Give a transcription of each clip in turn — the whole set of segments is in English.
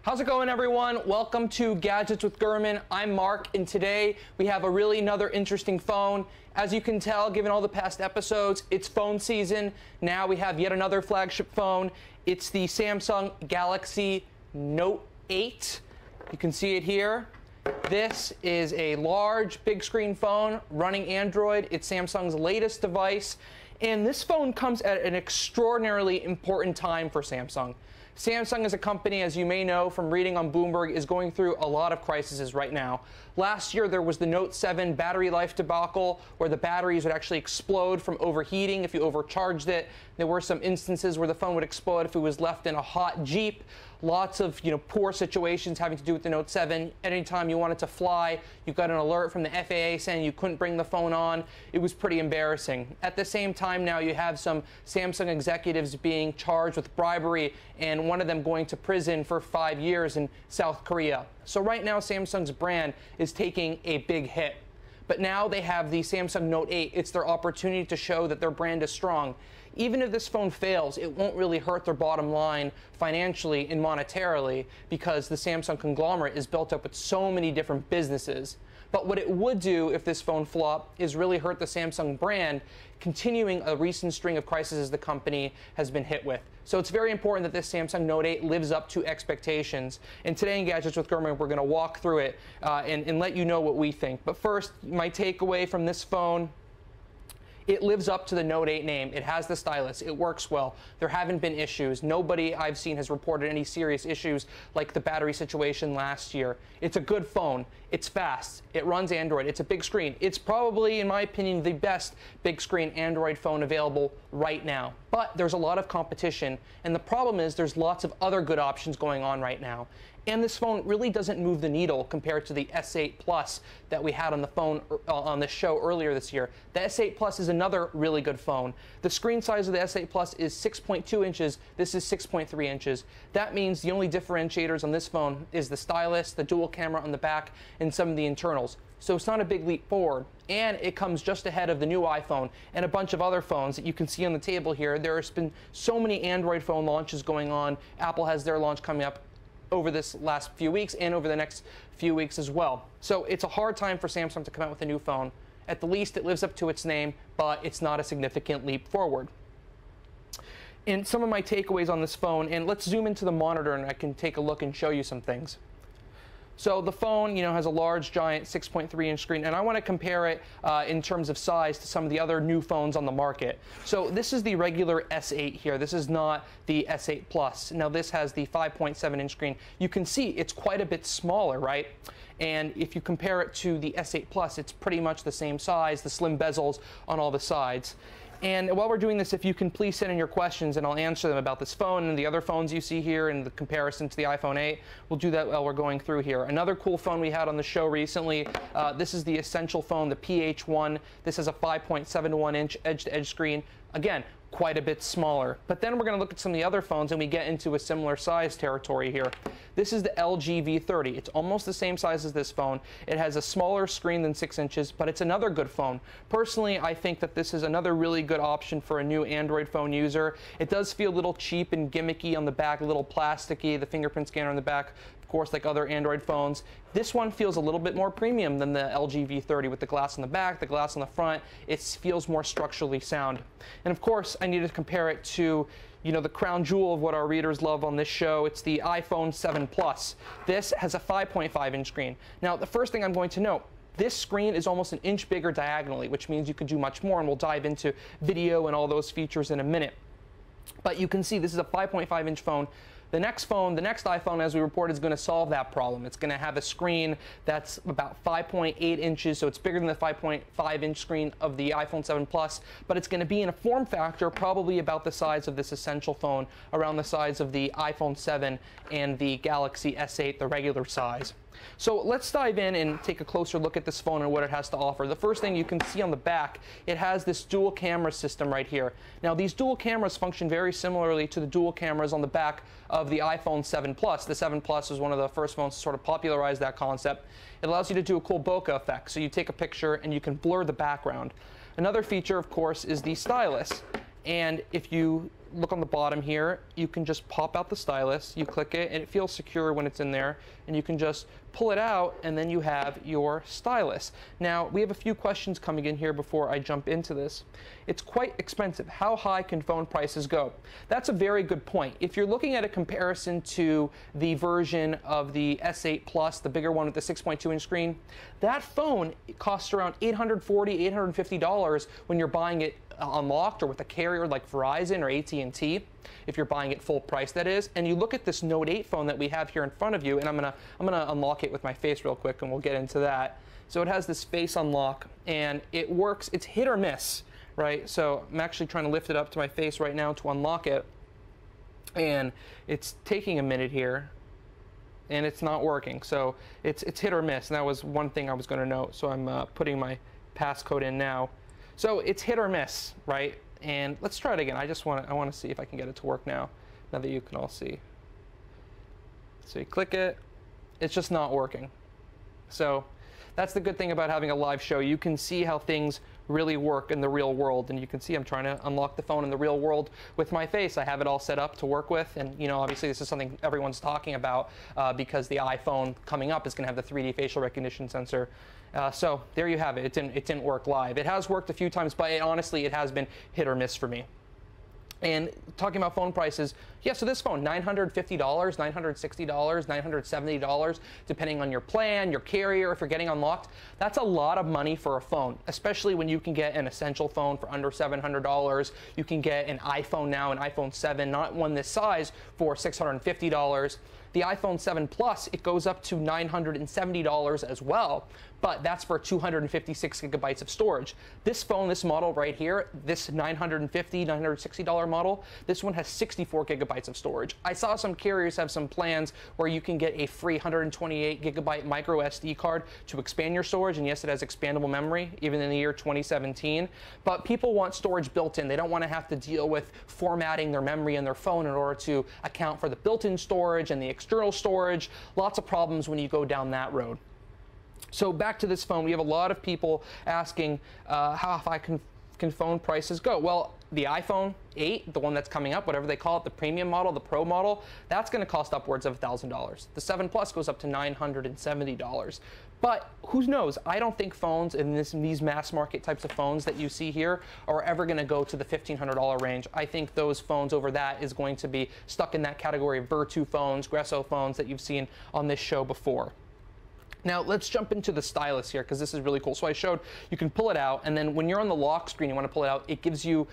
How's it going, everyone? Welcome to Gadgets with Gurman. I'm Mark, and today we have another interesting phone. As you can tell, given all the past episodes, it's phone season. Now we have yet another flagship phone. It's the Samsung Galaxy Note 8. You can see it here. This is a large, big screen phone running Android. It's Samsung's latest device. And this phone comes at an extraordinarily important time for Samsung. Samsung as a company, as you may know from reading on Bloomberg, is going through a lot of crises right now. Last year, there was the Note 7 battery life debacle, where the batteries would actually explode from overheating if you overcharged it. There were some instances where the phone would explode if it was left in a hot Jeep. Lots of poor situations having to do with the Note 7. Anytime you wanted to fly, you got an alert from the FAA saying you couldn't bring the phone on. It was pretty embarrassing. At the same time now, you have some Samsung executives being charged with bribery, and one of them going to prison for 5 years in South Korea. So right now, Samsung's brand is taking a big hit. But now they have the Samsung Note 8. It's their opportunity to show that their brand is strong. Even if this phone fails, it won't really hurt their bottom line financially and monetarily, because the Samsung conglomerate is built up with so many different businesses. But what it would do if this phone flopped is really hurt the Samsung brand, continuing a recent string of crises the company has been hit with. So it's very important that this Samsung Note 8 lives up to expectations. And today in Gadgets with Gurman, we're going to walk through it and let you know what we think. But first, my takeaway from this phone: it lives up to the Note 8 name. It has the stylus. It works well. There haven't been issues. Nobody I've seen has reported any serious issues like the battery situation last year. It's a good phone. It's fast. It runs Android. It's a big screen. It's probably, in my opinion, the best big screen Android phone available right now. But there's a lot of competition, and the problem is there's lots of other good options going on right now. And this phone really doesn't move the needle compared to the S8 Plus that we had on the phone on this show earlier this year. The S8 Plus is another really good phone. The screen size of the S8 Plus is 6.2 inches. This is 6.3 inches. That means the only differentiators on this phone is the stylus, the dual camera on the back, and some of the internals. So it's not a big leap forward. And it comes just ahead of the new iPhone and a bunch of other phones that you can see on the table here. There's been so many Android phone launches going on. Apple has their launch coming up over this last few weeks and over the next few weeks as well. So it's a hard time for Samsung to come out with a new phone. At the least, it lives up to its name, but it's not a significant leap forward. And some of my takeaways on this phone, and let's zoom into the monitor and I can take a look and show you some things. So the phone, has a large, giant 6.3-inch screen, and I want to compare it in terms of size to some of the other new phones on the market. So this is the regular S8 here. This is not the S8 Plus. Now this has the 5.7-inch screen. You can see it's quite a bit smaller, right? And if you compare it to the S8 Plus, it's pretty much the same size, the slim bezels on all the sides. And while we're doing this, if you can please send in your questions and I'll answer them about this phone and the other phones you see here and the comparison to the iPhone 8. We'll do that while we're going through here. Another cool phone we had on the show recently, this is the Essential phone, the PH1. This has a 5.71-inch edge-to-edge screen. Again, quite a bit smaller. But then we're going to look at some of the other phones and we get into a similar size territory here. This is the LG V30. It's almost the same size as this phone. It has a smaller screen than 6 inches, but it's another good phone. Personally, I think that this is another really good option for a new Android phone user. It does feel a little cheap and gimmicky on the back, a little plasticky, the fingerprint scanner on the back, of course, like other Android phones. This one feels a little bit more premium than the LG V30 with the glass on the back, the glass on the front. It feels more structurally sound. And of course, I need to compare it to the crown jewel of what our readers love on this show. It's the iPhone 7 Plus. This has a 5.5-inch screen. Now, the first thing I'm going to note, this screen is almost an inch bigger diagonally, which means you could do much more, and we'll dive into video and all those features in a minute. But you can see this is a 5.5-inch phone. The next iPhone, as we reported, is going to solve that problem. It's going to have a screen that's about 5.8 inches, so it's bigger than the 5.5-inch screen of the iPhone 7 Plus, but it's going to be in a form factor probably about the size of this Essential phone, around the size of the iPhone 7 and the Galaxy S8, the regular size. So let's dive in and take a closer look at this phone and what it has to offer. The first thing you can see on the back, it has this dual camera system right here. Now, these dual cameras function very similarly to the dual cameras on the back of the iPhone 7 Plus. The 7 Plus was one of the first phones to sort of popularize that concept. It allows you to do a cool bokeh effect. So you take a picture and you can blur the background. Another feature, of course, is the stylus. And if you look on the bottom here, you can just pop out the stylus, you click it, and it feels secure when it's in there, and you can just pull it out, and then you have your stylus. Now, we have a few questions coming in here before I jump into this. It's quite expensive. How high can phone prices go? That's a very good point. If you're looking at a comparison to the version of the S8 Plus, the bigger one with the 6.2-inch screen, that phone costs around $840, $850 when you're buying it unlocked or with a carrier like Verizon or AT&T, if you're buying it full price, that is. And you look at this Note 8 phone that we have here in front of you, and I'm gonna unlock it with my face real quick, and we'll get into that. So it has this face unlock, and it works. It's hit or miss, right? So I'm actually trying to lift it up to my face right now to unlock it, and it's taking a minute here, and it's not working. So it's hit or miss, and that was one thing I was going to note. So I'm putting my passcode in now. So it's hit or miss, right? And let's try it again. I want to see if I can get it to work now that you can all see. So you click it, it's just not working. So that's the good thing about having a live show. You can see how things really work in the real world, and you can see I'm trying to unlock the phone in the real world with my face. I have it all set up to work with, and you know, obviously this is something everyone's talking about because the iPhone coming up is going to have the 3D facial recognition sensor. So there you have it. It didn't work live. It has worked a few times, but honestly, it has been hit or miss for me. And talking about phone prices, yeah, so this phone, $950, $960, $970, depending on your plan, your carrier, if you're getting unlocked. That's a lot of money for a phone, especially when you can get an essential phone for under $700. You can get an iPhone now, an iPhone 7, not one this size, for $650. The iPhone 7 Plus, it goes up to $970 as well, but that's for 256 gigabytes of storage. This phone, this model right here, this $950, $960 model, this one has 64 gigabytes of storage. I saw some carriers have some plans where you can get a free 128 gigabyte micro SD card to expand your storage, and yes, it has expandable memory, even in the year 2017, but people want storage built in. They don't want to have to deal with formatting their memory in their phone in order to account for the built-in storage and the external storage. Lots of problems when you go down that road. So back to this phone, we have a lot of people asking how high can phone prices go. Well, the iPhone 8, the one that's coming up, whatever they call it, the premium model, the Pro model, that's going to cost upwards of $1,000. The 7 Plus goes up to $970. But who knows? I don't think phones in these mass market types of phones that you see here are ever going to go to the $1,500 range. I think those phones over that is going to be stuck in that category of Vertu phones, Gresso phones that you've seen on this show before. Now let's jump into the stylus here, because this is really cool. So I showed you can pull it out, and then when you're on the lock screen, you want to pull it out, it gives you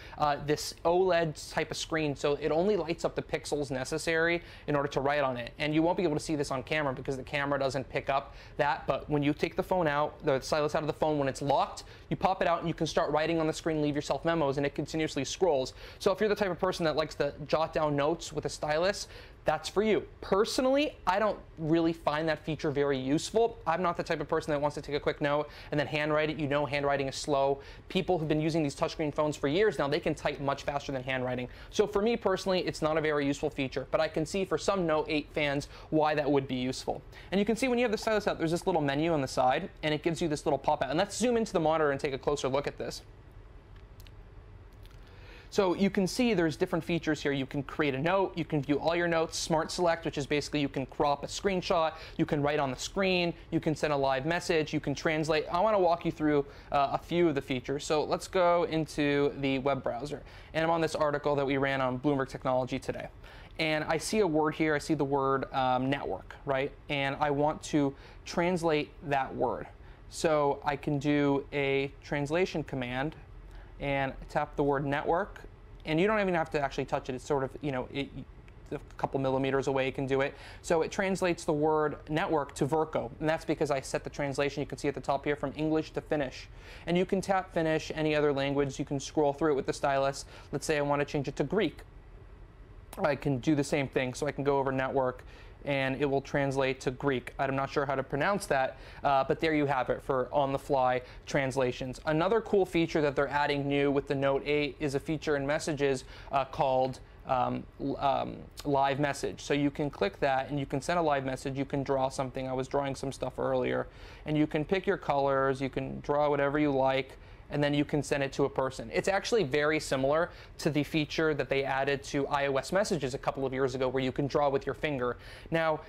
this OLED type of screen, so it only lights up the pixels necessary in order to write on it. And you won't be able to see this on camera because the camera doesn't pick up that, but when you take the phone out, the stylus out of the phone, when it's locked, you pop it out and you can start writing on the screen, leave yourself memos, and it continuously scrolls. So if you're the type of person that likes to jot down notes with a stylus, that's for you. Personally, I don't really find that feature very useful. I'm not the type of person that wants to take a quick note and then handwrite it. You know, handwriting is slow. People who've been using these touchscreen phones for years now, they can type much faster than handwriting. So for me personally, it's not a very useful feature, but I can see for some Note 8 fans why that would be useful. And you can see when you have the stylus out, there's this little menu on the side, and it gives you this little pop-out. And let's zoom into the monitor and take a closer look at this. So you can see there's different features here. You can create a note, you can view all your notes, Smart Select, which is basically you can crop a screenshot, you can write on the screen, you can send a live message, you can translate. I want to walk you through a few of the features. So let's go into the web browser. And I'm on this article that we ran on Bloomberg Technology today. And I see a word here, I see the word network, right? And I want to translate that word. So I can do a translation command and tap the word network, and you don't even have to actually touch it. It's sort of, you know, a couple millimeters away, you can do it. So it translates the word network to Verco, and that's because I set the translation, you can see at the top here, from English to Finnish. And you can tap Finnish, any other language, you can scroll through it with the stylus. Let's say I want to change it to Greek. I can do the same thing, so I can go over network, and it will translate to Greek. I'm not sure how to pronounce that, but there you have it for on-the-fly translations. Another cool feature that they're adding new with the Note 8 is a feature in Messages called live message. So you can click that and you can send a live message. You can draw something. I was drawing some stuff earlier, and you can pick your colors. You can draw whatever you like, and then you can send it to a person. It's actually very similar to the feature that they added to iOS messages a couple of years ago where you can draw with your finger. Now,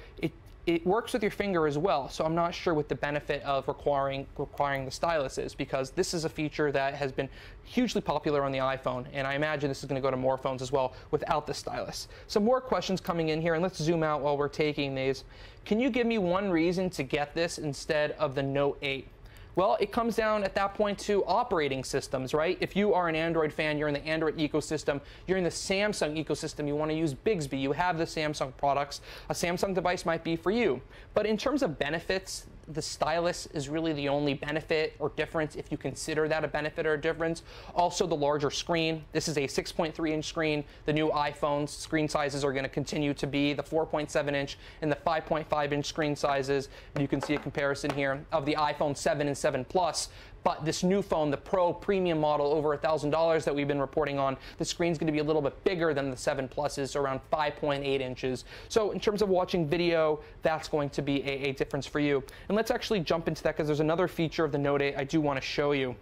it works with your finger as well, so I'm not sure what the benefit of requiring the stylus is, because this is a feature that has been hugely popular on the iPhone, and I imagine this is going to go to more phones as well without the stylus. Some more questions coming in here, and let's zoom out while we're taking these. Can you give me one reason to get this instead of the Note 8? Well, it comes down at that point to operating systems, right? If you are an Android fan, you're in the Android ecosystem, you're in the Samsung ecosystem, you want to use Bixby, you have the Samsung products, a Samsung device might be for you. But in terms of benefits, the stylus is really the only benefit or difference, if you consider that a benefit or a difference. Also, the larger screen. This is a 6.3-inch screen. The new iPhone's screen sizes are going to continue to be the 4.7-inch and the 5.5-inch screen sizes. And you can see a comparison here of the iPhone 7 and 7 Plus. But this new phone, the Pro premium model, over $1,000 that we've been reporting on, the screen's going to be a little bit bigger than the 7 Pluses, around 5.8 inches. So in terms of watching video, that's going to be a difference for you. And let's actually jump into that, because there's another feature of the Note 8 I do want to show you.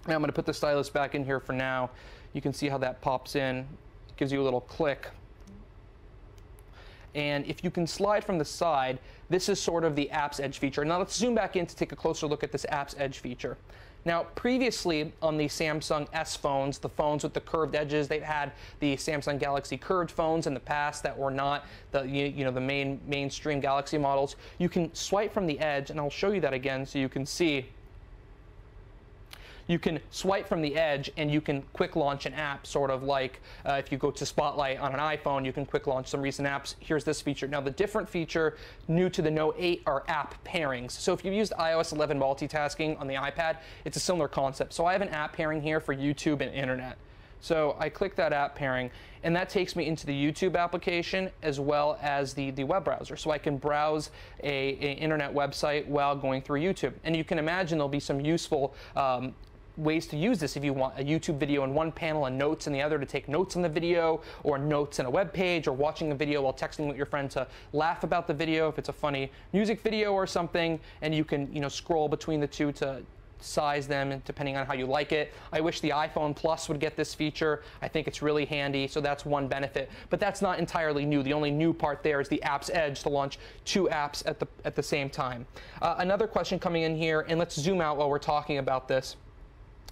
Now I'm going to put the stylus back in here for now. You can see how that pops in. It gives you a little click. And if you can slide from the side, this is sort of the Apps Edge feature. Now let's zoom back in to take a closer look at this Apps Edge feature. Now, previously on the Samsung S phones, the phones with the curved edges, they've had the Samsung Galaxy curved phones in the past that were not the the mainstream Galaxy models. You can swipe from the edge, and I'll show you that again so you can see. You can swipe from the edge and you can quick launch an app, sort of like if you go to Spotlight on an iPhone, you can quick launch some recent apps. Here's this feature. Now, the different feature new to the Note 8 are app pairings. So if you've used iOS 11 multitasking on the iPad, it's a similar concept. So I have an app pairing here for YouTube and internet. So I click that app pairing, and that takes me into the YouTube application as well as the web browser. So I can browse an internet website while going through YouTube. And you can imagine there'll be some useful ways to use this if you want a YouTube video in one panel and notes in the other to take notes on the video, or notes in a web page, or watching a video while texting with your friend to laugh about the video if it's a funny music video or something, and you can scroll between the two to size them depending on how you like it. I wish the iPhone Plus would get this feature. I think it's really handy, so that's one benefit. But that's not entirely new. The only new part there is the Apps Edge to launch 2 apps at the same time. Another question coming in here, and let's zoom out while we're talking about this,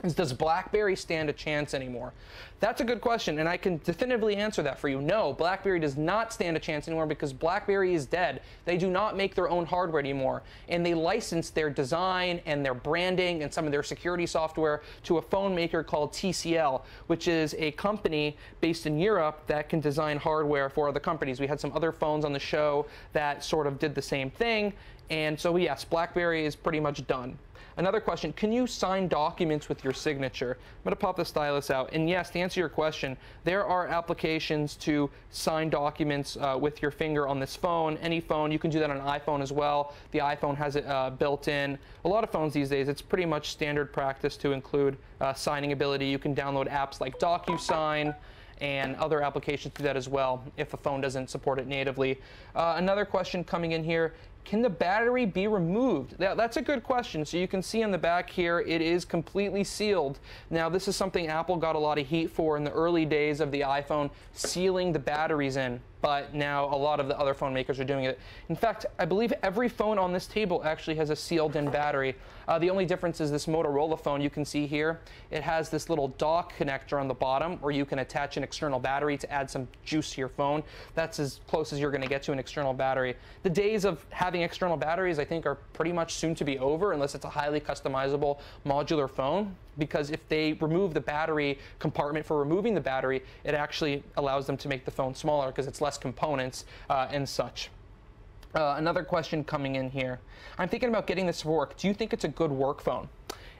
is does BlackBerry stand a chance anymore? That's a good question, and I can definitively answer that for you. No, BlackBerry does not stand a chance anymore, because BlackBerry is dead. They do not make their own hardware anymore, and they license their design and their branding and some of their security software to a phone maker called TCL, which is a company based in Europe that can design hardware for other companies. We had some other phones on the show that sort of did the same thing, and so yes, BlackBerry is pretty much done. Another question, can you sign documents with your signature? I'm going to pop the stylus out. And yes, to answer your question, there are applications to sign documents with your finger on this phone. Any phone, you can do that on an iPhone as well. The iPhone has it built in. A lot of phones these days, it's pretty much standard practice to include signing ability. You can download apps like DocuSign and other applications do that as well if a phone doesn't support it natively. Another question coming in here, can the battery be removed? That's a good question. So you can see on the back here, it is completely sealed. Now, this is something Apple got a lot of heat for in the early days of the iPhone, sealing the batteries in. But now a lot of the other phone makers are doing it. In fact, I believe every phone on this table actually has a sealed-in battery. The only difference is this Motorola phone you can see here. It has this little dock connector on the bottom where you can attach an external battery to add some juice to your phone. That's as close as you're going to get to an external battery. The days of having external batteries, I think, are pretty much soon to be over, unless it's a highly customizable modular phone. Because if they remove the battery compartment for removing the battery, it actually allows them to make the phone smaller because it's less components and such. Another question coming in here. I'm thinking about getting this to work. Do you think it's a good work phone?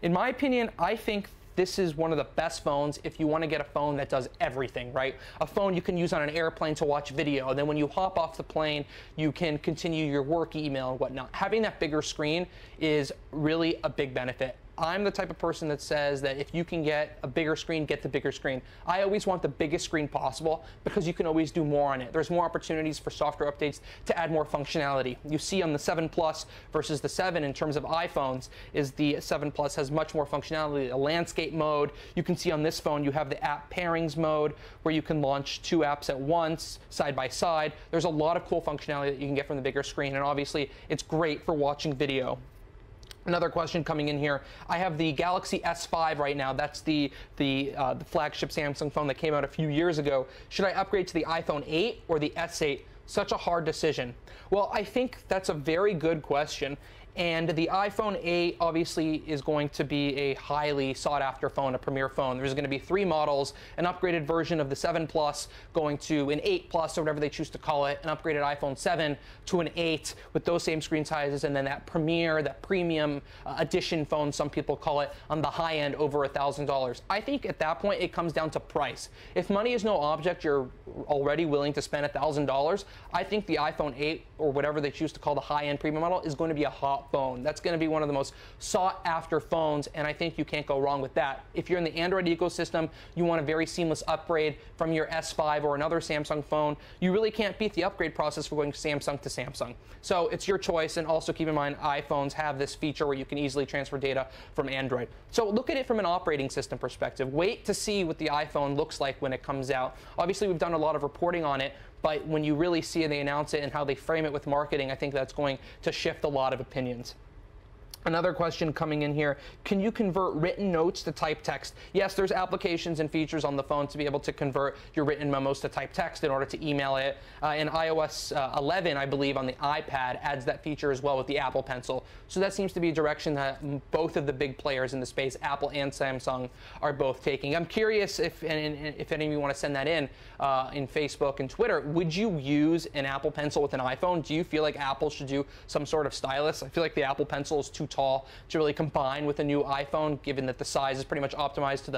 In my opinion, I think this is one of the best phones if you want to get a phone that does everything, right? A phone you can use on an airplane to watch video, and then when you hop off the plane, you can continue your work email and whatnot. Having that bigger screen is really a big benefit. I'm the type of person that says that if you can get a bigger screen, get the bigger screen. I always want the biggest screen possible because you can always do more on it. There's more opportunities for software updates to add more functionality. You see on the 7 Plus versus the 7 in terms of iPhones is the 7 Plus has much more functionality. A landscape mode. You can see on this phone you have the app pairings mode where you can launch 2 apps at once, side by side. There's a lot of cool functionality that you can get from the bigger screen, and obviously it's great for watching video. Another question coming in here. I have the Galaxy S5 right now. That's the flagship Samsung phone that came out a few years ago. Should I upgrade to the iPhone 8 or the S8? Such a hard decision. Well, I think that's a very good question. And the iPhone 8 obviously is going to be a highly sought after phone, a premier phone. There's going to be 3 models, an upgraded version of the 7 Plus going to an 8 Plus or whatever they choose to call it, an upgraded iPhone 7 to an 8 with those same screen sizes, and then that premier, that premium edition phone, some people call it, on the high end over $1,000. I think at that point it comes down to price. If money is no object, you're already willing to spend $1,000, I think the iPhone 8 or whatever they choose to call the high end premium model is going to be a hot phone. That's going to be one of the most sought after phones, and I think you can't go wrong with that. If you're in the Android ecosystem, you want a very seamless upgrade from your S5 or another Samsung phone, you really can't beat the upgrade process for going Samsung to Samsung. So it's your choice, and also keep in mind iPhones have this feature where you can easily transfer data from Android. So look at it from an operating system perspective. Wait to see what the iPhone looks like when it comes out. Obviously, we've done a lot of reporting on it, but when you really see it, they announce it and how they frame it with marketing, I think that's going to shift a lot of opinions. Another question coming in here, can you convert written notes to typed text? Yes, there's applications and features on the phone to be able to convert your written memos to typed text in order to email it. And iOS 11, I believe, on the iPad adds that feature as well with the Apple Pencil. So that seems to be a direction that both of the big players in the space, Apple and Samsung, are both taking. I'm curious if any of you want to send that in Facebook and Twitter. Would you use an Apple Pencil with an iPhone? Do you feel like Apple should do some sort of stylus? I feel like the Apple Pencil is too tall to really combine with a new iPhone, given that the size is pretty much optimized to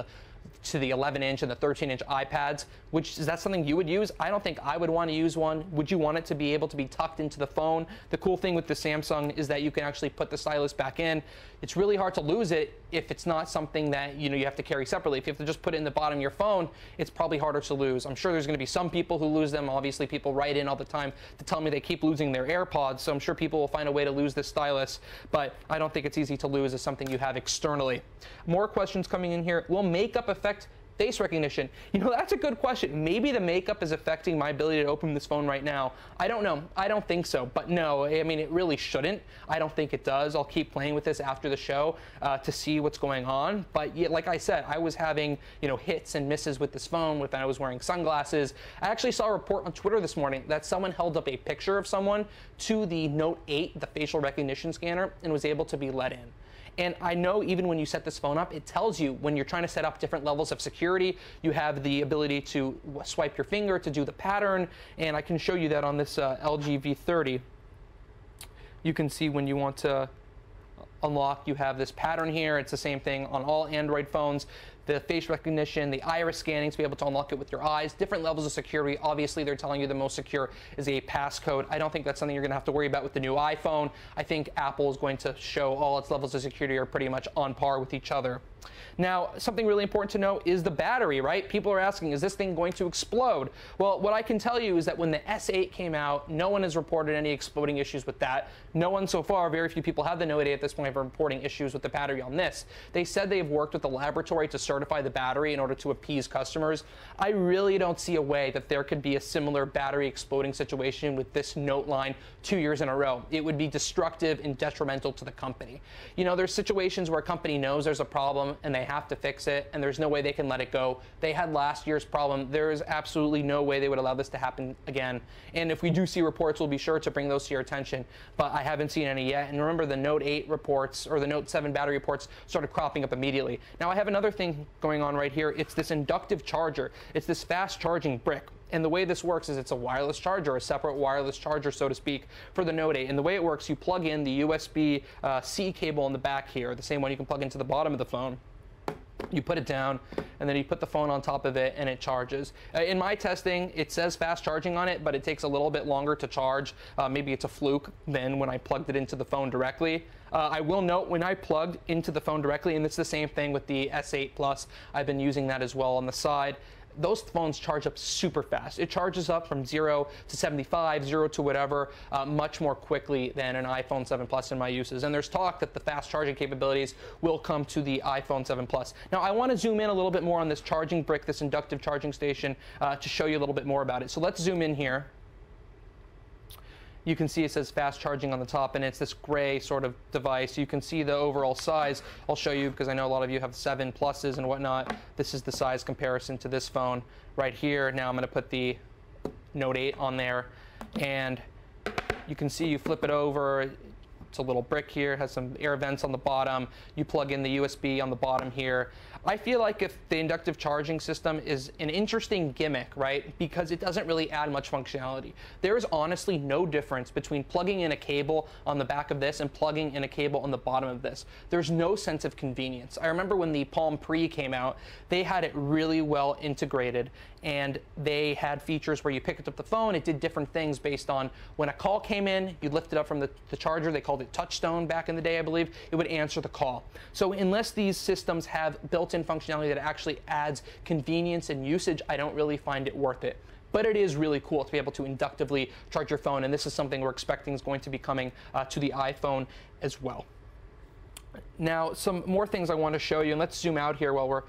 the 11-inch and the 13-inch iPads. Which is that something you would use? I don't think I would want to use one. Would you want it to be able to be tucked into the phone? The cool thing with the Samsung is that you can actually put the stylus back in. It's really hard to lose it if it's not something that you have to carry separately. If you have to just put it in the bottom of your phone, it's probably harder to lose. I'm sure there's going to be some people who lose them. Obviously, people write in all the time to tell me they keep losing their AirPods, so I'm sure people will find a way to lose this stylus, but I don't think it's easy to lose as something you have externally. More questions coming in here. Will makeup affect face recognition? That's a good question. Maybe the makeup is affecting my ability to open this phone right now. I don't know. I don't think so. But no, I mean, it really shouldn't. I don't think it does. I'll keep playing with this after the show to see what's going on. But yeah, like I said, I was having, hits and misses with this phone when I was wearing sunglasses. I actually saw a report on Twitter this morning that someone held up a picture of someone to the Note 8, the facial recognition scanner, and was able to be let in. And I know even when you set this phone up, it tells you when you're trying to set up different levels of security, you have the ability to swipe your finger to do the pattern. And I can show you that on this LG V30. You can see when you want to unlock, you have this pattern here. It's the same thing on all Android phones. The face recognition, the iris scanning to be able to unlock it with your eyes, different levels of security. Obviously, they're telling you the most secure is a passcode. I don't think that's something you're going to have to worry about with the new iPhone. I think Apple is going to show all its levels of security are pretty much on par with each other. Now, something really important to know is the battery, right? People are asking, is this thing going to explode? Well, what I can tell you is that when the S8 came out, no one has reported any exploding issues with that. No one so far, very few people have the Note 8 at this point for reporting issues with the battery on this. They said they've worked with the laboratory to certify the battery in order to appease customers. I really don't see a way that there could be a similar battery exploding situation with this Note line 2 years in a row. It would be destructive and detrimental to the company. There's situations where a company knows there's a problem and they have to fix it, and there's no way they can let it go. They had last year's problem. There's absolutely no way they would allow this to happen again. And if we do see reports, we'll be sure to bring those to your attention, but I haven't seen any yet. And remember, the Note 8 reports, or the Note 7 battery reports, started cropping up immediately. Now, I have another thing going on right here. It's this inductive charger. It's this fast charging brick. And the way this works is it's a wireless charger, a separate wireless charger, so to speak, for the Note 8. And the way it works, you plug in the USB-C cable in the back here, the same one you can plug into the bottom of the phone. You put it down, and then you put the phone on top of it, and it charges. In my testing, it says fast charging on it, but it takes a little bit longer to charge. Maybe it's a fluke than when I plugged it into the phone directly. I will note, when I plugged into the phone directly, and it's the same thing with the S8 Plus, I've been using that as well on the side, those phones charge up super fast. It charges up from 0 to 75, 0 to whatever, much more quickly than an iPhone 7 Plus in my uses. And there's talk that the fast charging capabilities will come to the iPhone 7 Plus. Now, I want to zoom in a little bit more on this charging brick, this inductive charging station, to show you a little bit more about it. So let's zoom in here. You can see it says fast charging on the top, and it's this gray sort of device. You can see the overall size. I'll show you because I know a lot of you have 7 Pluses and whatnot. This is the size comparison to this phone right here. Now I'm going to put the Note 8 on there, and you can see you flip it over. It's a little brick here. It has some air vents on the bottom. You plug in the USB on the bottom here. I feel like if the inductive charging system is an interesting gimmick, right? Because it doesn't really add much functionality. There is honestly no difference between plugging in a cable on the back of this and plugging in a cable on the bottom of this. There's no sense of convenience. I remember when the Palm Pre came out, they had it really well integrated, and they had features where you picked up the phone, it did different things based on when a call came in, you lift it up from the charger. They called it Touchstone back in the day, I believe. It would answer the call. So unless these systems have built-in functionality that actually adds convenience and usage, I don't really find it worth it. But it is really cool to be able to inductively charge your phone, and this is something we're expecting is going to be coming to the iPhone as well. Now, some more things I want to show you, and let's zoom out here while we're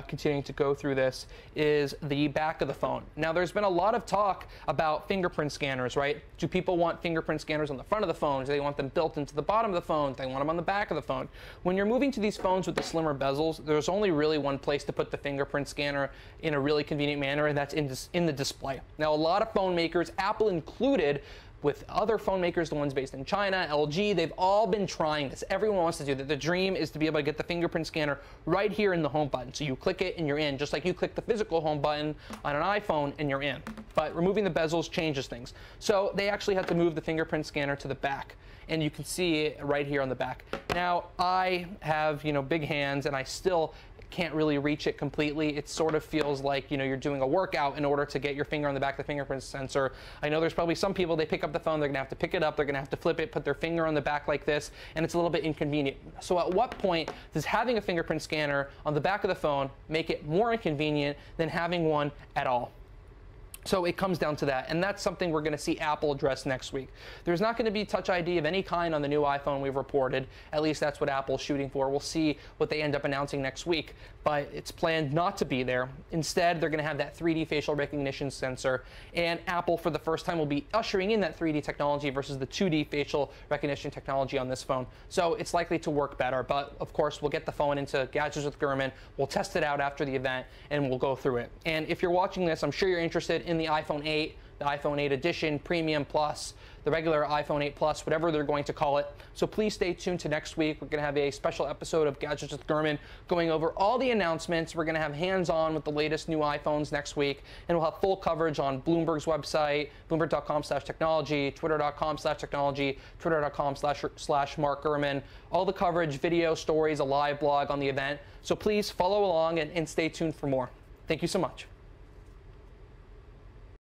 continuing to go through this, is the back of the phone. Now, there's been a lot of talk about fingerprint scanners, right? Do people want fingerprint scanners on the front of the phone? Do they want them built into the bottom of the phone? Do they want them on the back of the phone? When you're moving to these phones with the slimmer bezels, there's only really one place to put the fingerprint scanner in a really convenient manner, and that's in the display. Now, a lot of phone makers, Apple included, with other phone makers, the ones based in China, LG, they've all been trying this. Everyone wants to do that. The dream is to be able to get the fingerprint scanner right here in the home button. So you click it and you're in, just like you click the physical home button on an iPhone and you're in. But removing the bezels changes things. So they actually had to move the fingerprint scanner to the back, and you can see it right here on the back. Now, I have, big hands, and I still can't really reach it completely. It sort of feels like, you're doing a workout in order to get your finger on the back of the fingerprint sensor. I know there's probably some people, they pick up the phone, they're gonna have to pick it up, they're gonna have to flip it, put their finger on the back like this, and it's a little bit inconvenient. So at what point does having a fingerprint scanner on the back of the phone make it more inconvenient than having one at all? So it comes down to that, and that's something we're going to see Apple address next week. There's not going to be Touch ID of any kind on the new iPhone we've reported. At least that's what Apple's shooting for. We'll see what they end up announcing next week, but it's planned not to be there. Instead, they're going to have that 3D facial recognition sensor, and Apple, for the first time, will be ushering in that 3D technology versus the 2D facial recognition technology on this phone. So it's likely to work better, but of course, we'll get the phone into Gadgets with Gurman. We'll test it out after the event, and we'll go through it. And if you're watching this, I'm sure you're interested in the iPhone 8, the iPhone 8 Edition, Premium Plus, the regular iPhone 8 Plus, whatever they're going to call it. So please stay tuned to next week. We're going to have a special episode of Gadgets with Gurman going over all the announcements. We're going to have hands-on with the latest new iPhones next week, and we'll have full coverage on Bloomberg's website, bloomberg.com/technology, twitter.com/technology, twitter.com/Mark Gurman. All the coverage, video, stories, a live blog on the event. So please follow along and stay tuned for more. Thank you so much.